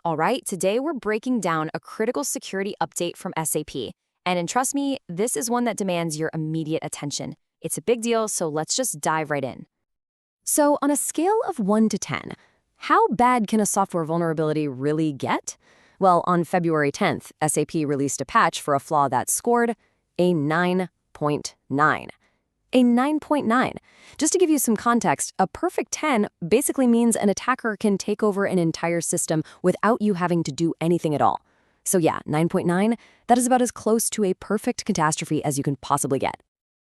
All right, today we're breaking down a critical security update from SAP. And trust me, this is one that demands your immediate attention. It's a big deal, so let's just dive right in. So, on a scale of 1 to 10, how bad can a software vulnerability really get? Well, on February 10th, SAP released a patch for a flaw that scored a 9.9. A 9.9. Just to give you some context, a perfect 10 basically means an attacker can take over an entire system without you having to do anything at all. So yeah, 9.9, that is about as close to a perfect catastrophe as you can possibly get.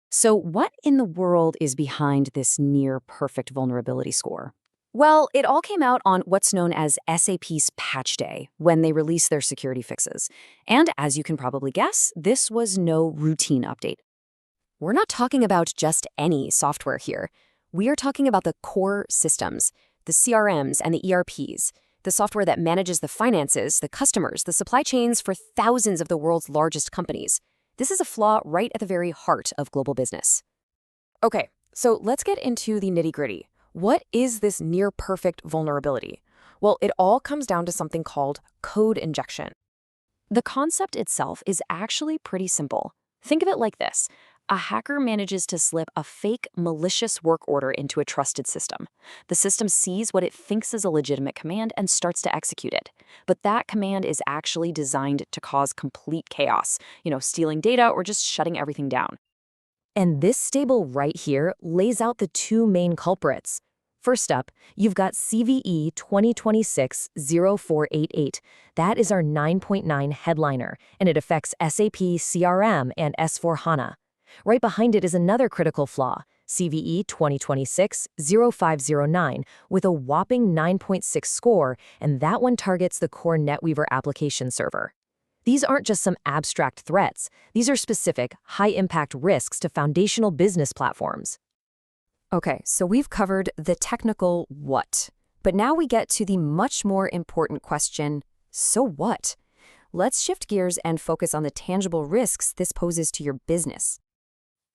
So what in the world is behind this near-perfect vulnerability score? Well, it all came out on what's known as SAP's Patch Day, when they released their security fixes. And as you can probably guess, this was no routine update. We're not talking about just any software here. We are talking about the core systems, the CRMs and the ERPs, the software that manages the finances, the customers, the supply chains for thousands of the world's largest companies. This is a flaw right at the very heart of global business. Okay, so let's get into the nitty-gritty. What is this near-perfect vulnerability? Well, it all comes down to something called code injection. The concept itself is actually pretty simple. Think of it like this. A hacker manages to slip a fake, malicious work order into a trusted system. The system sees what it thinks is a legitimate command and starts to execute it. But that command is actually designed to cause complete chaos, stealing data or just shutting everything down. And this table right here lays out the two main culprits. First up, you've got CVE 2026-0488. That is our 9.9 headliner, and it affects SAP CRM and S/4HANA. Right behind it is another critical flaw, CVE 2026-0509, with a whopping 9.6 score, and that one targets the core NetWeaver Application Server. These aren't just some abstract threats. These are specific, high-impact risks to foundational business platforms. Okay, so we've covered the technical what. But now we get to the much more important question, so what? Let's shift gears and focus on the tangible risks this poses to your business.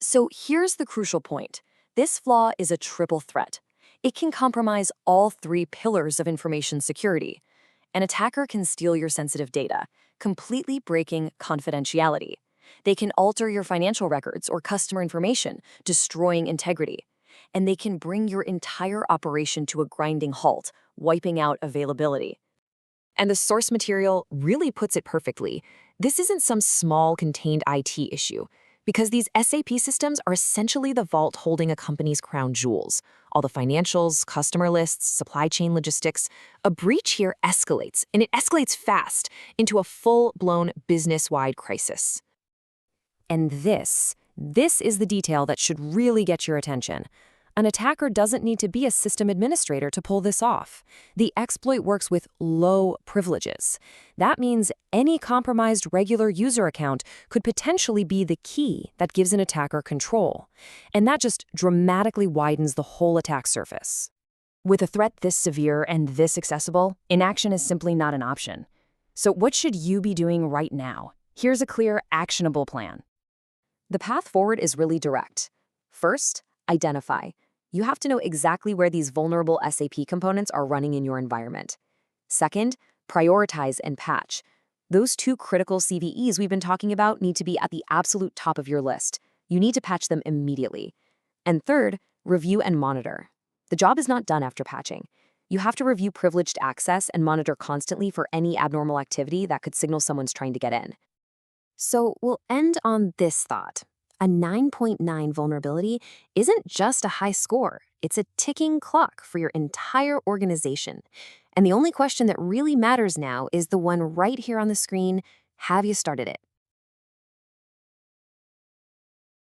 So here's the crucial point. This flaw is a triple threat. It can compromise all three pillars of information security. An attacker can steal your sensitive data, completely breaking confidentiality. They can alter your financial records or customer information, destroying integrity. And they can bring your entire operation to a grinding halt, wiping out availability. And the source material really puts it perfectly. This isn't some small contained IT issue, because these SAP systems are essentially the vault holding a company's crown jewels. All the financials, customer lists, supply chain logistics. A breach here escalates, and it escalates fast, into a full-blown business-wide crisis. And this is the detail that should really get your attention. An attacker doesn't need to be a system administrator to pull this off. The exploit works with low privileges. That means any compromised regular user account could potentially be the key that gives an attacker control. And that just dramatically widens the whole attack surface. With a threat this severe and this accessible, inaction is simply not an option. So what should you be doing right now? Here's a clear, actionable plan. The path forward is really direct. First, identify. You have to know exactly where these vulnerable SAP components are running in your environment. Second, prioritize and patch. Those two critical CVEs we've been talking about need to be at the absolute top of your list. You need to patch them immediately. And third, review and monitor. The job is not done after patching. You have to review privileged access and monitor constantly for any abnormal activity that could signal someone's trying to get in. So we'll end on this thought. A 9.9 vulnerability isn't just a high score. It's a ticking clock for your entire organization. And the only question that really matters now is the one right here on the screen: have you started it?